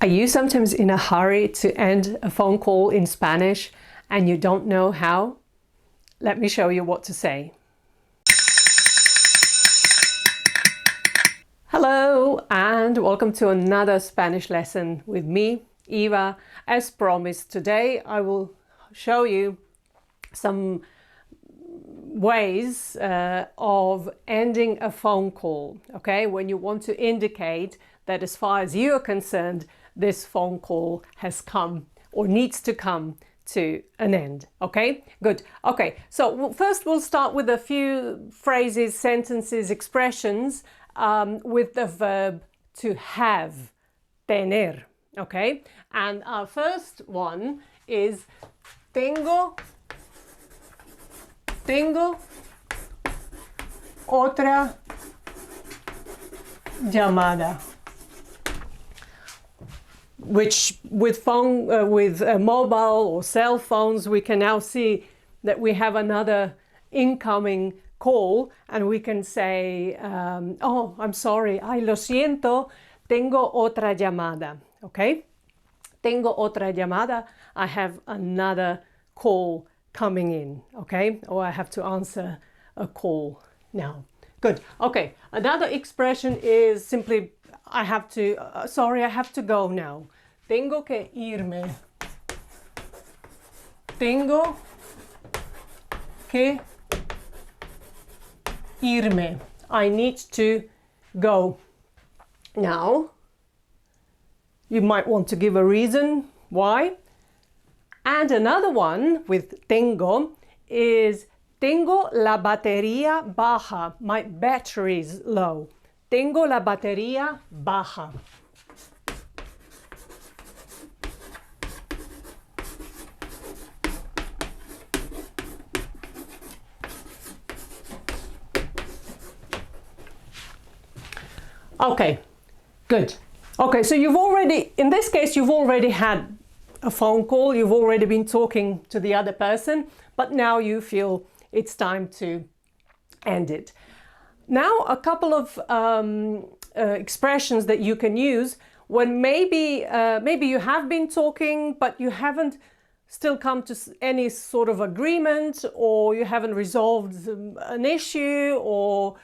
Are you sometimes in a hurry to end a phone call in Spanish and you don't know how? Let me show you what to say. Hello and welcome to another Spanish lesson with me, Eva. As promised, today I will show you some ways of ending a phone call, okay? When you want to indicate that as far as you are concerned, this phone call has come or needs to come to an end, okay? Good. Okay, so first we'll start with a few phrases, sentences, expressions with the verb to have, tener, okay? And our first one is tengo otra llamada, which with mobile or cell phones, we can now see that we have another incoming call and we can say, oh, I'm sorry, ay, lo siento, tengo otra llamada, okay? Tengo otra llamada, I have another call coming in, okay? Or I have to answer a call now. Good, okay. Another expression is simply, I have to, sorry, I have to go now. Tengo que irme. Tengo que irme. I need to go. Now, you might want to give a reason why. And another one with tengo is tengo la batería baja. My battery is low. Tengo la batería baja. Okay, good. Okay, so you've already, in this case, you've already had a phone call, you've already been talking to the other person, but now you feel it's time to end it. Now, a couple of expressions that you can use when maybe you have been talking, but you haven't still come to any sort of agreement, or you haven't resolved an issue or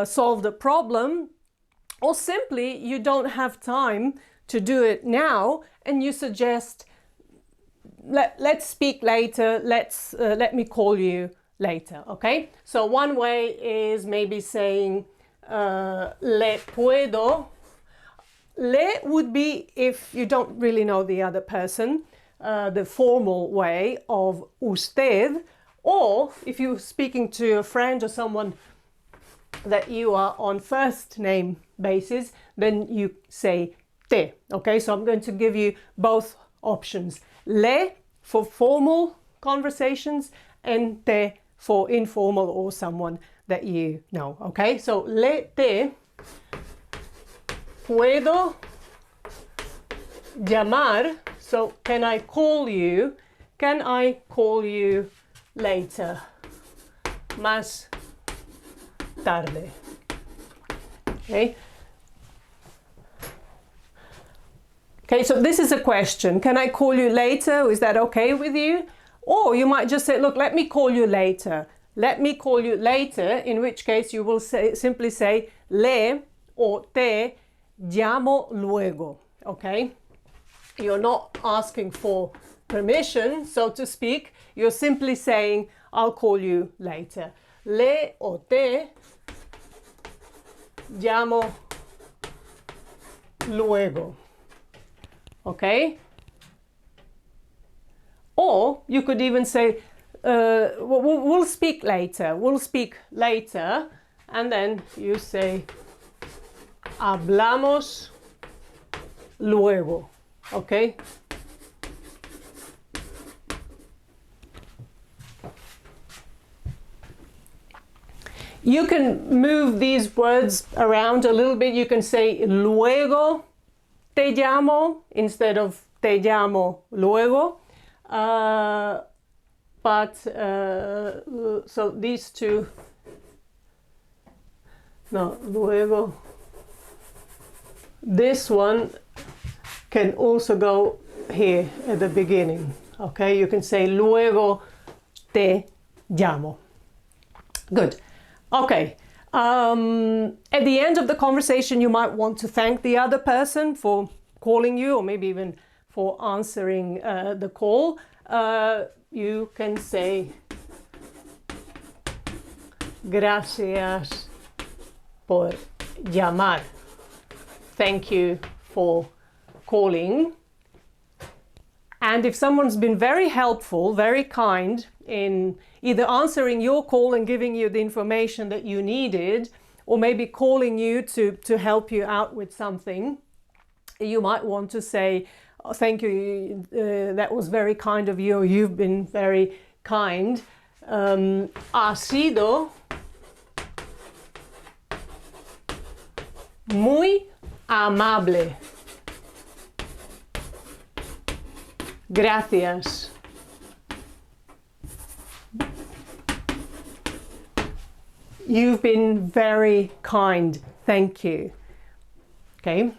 solved a problem, or simply you don't have time to do it now and you suggest, let's speak later, let me call you later, okay? So one way is maybe saying le puedo. Le would be if you don't really know the other person, the formal way of usted, or if you're speaking to a friend or someone that you are on first name basis, then you say te, okay? So I'm going to give you both options. Le for formal conversations and te for informal or someone that you know, okay? So le te puedo llamar, so can I call you? Can I call you later? Más tarde. Okay. Okay, so this is a question. Can I call you later? Is that okay with you? Or you might just say, look, let me call you later. Let me call you later, in which case you will simply say le or te llamo luego. Okay? You're not asking for permission, so to speak. You're simply saying, I'll call you later. Le o te llamo luego. Okay? Or you could even say, we'll speak later. We'll speak later. And then you say, hablamos luego. Okay? You can move these words around a little bit. You can say luego te llamo instead of te llamo luego. So these two, no, luego, this one can also go here at the beginning. Okay, you can say luego te llamo. Good. Okay. At the end of the conversation, you might want to thank the other person for calling you, or maybe even for answering the call. You can say gracias por llamar. Thank you for calling. And if someone's been very helpful, very kind in either answering your call and giving you the information that you needed, or maybe calling you to help you out with something, you might want to say, oh, thank you, that was very kind of you, you've been very kind. Ha sido muy amable. Gracias. You've been very kind. Thank you. Okay.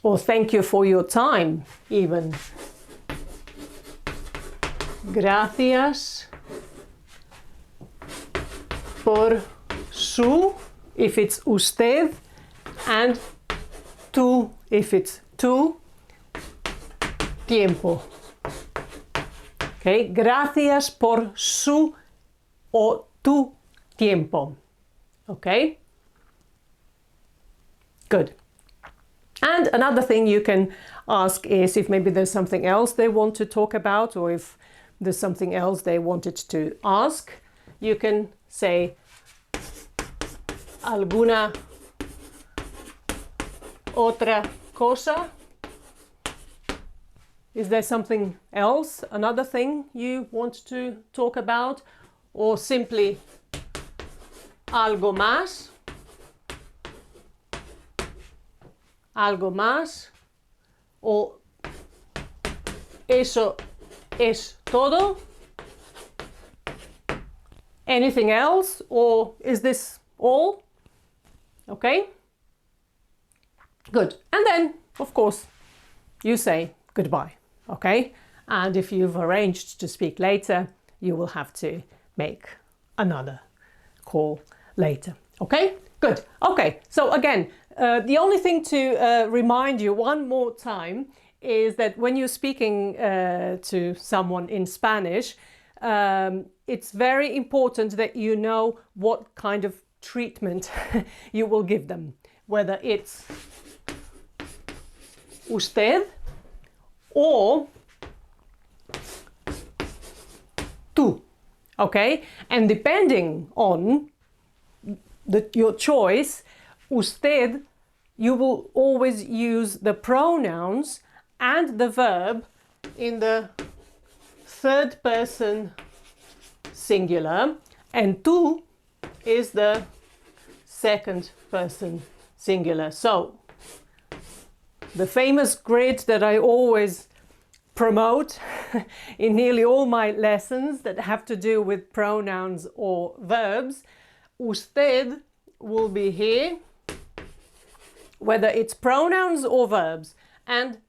Or thank you for your time, even. Gracias por su, if it's usted, and tu, if it's tu tiempo. Okay, gracias por su o tu tiempo. Okay? Good. And another thing you can ask is if maybe there's something else they want to talk about, or if there's something else they wanted to ask, you can say alguna otra cosa. Is there something else, another thing you want to talk about? Or simply algo más. Algo más. Or eso es todo. Anything else? Or is this all? Okay? Good. And then, of course, you say goodbye. Okay? And if you've arranged to speak later, you will have to make another call later. Okay? Good. Okay. So again, the only thing to remind you one more time is that when you're speaking to someone in Spanish, it's very important that you know what kind of treatment you will give them. Whether it's usted or tú. Okay? And depending on your choice, usted, you will always use the pronouns and the verb in the third person singular, and tú is the second person singular. So the famous grid that I always promote in nearly all my lessons that have to do with pronouns or verbs, usted will be here, whether it's pronouns or verbs, and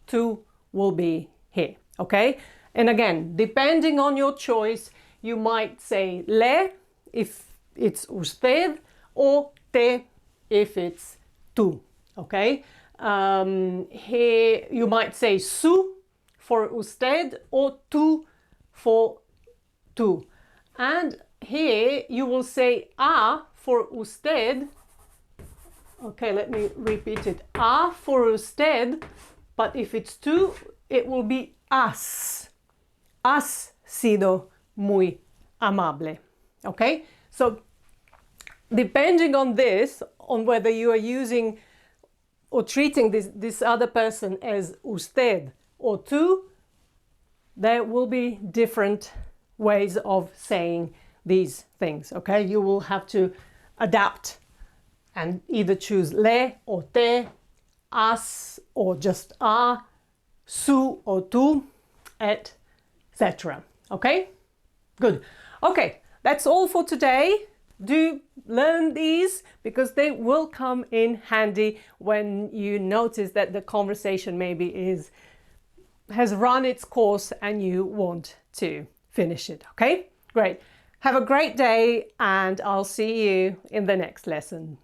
tú will be here, okay? And again, depending on your choice, you might say le if it's usted, or te if it's tú, okay? Here you might say su for usted or tú for tú. And here you will say a for usted. Okay, let me repeat it. A for usted, but if it's tú, it will be has. Has sido muy amable. Okay? So depending on this, on whether you are using or treating this other person as usted or tú, there will be different ways of saying these things, okay? You will have to adapt and either choose le or te, as or just a, su or tú, etc. Okay? Good. Okay, that's all for today. Do learn these because they will come in handy when you notice that the conversation maybe has run its course and you want to finish it. Okay, great. Have a great day and I'll see you in the next lesson.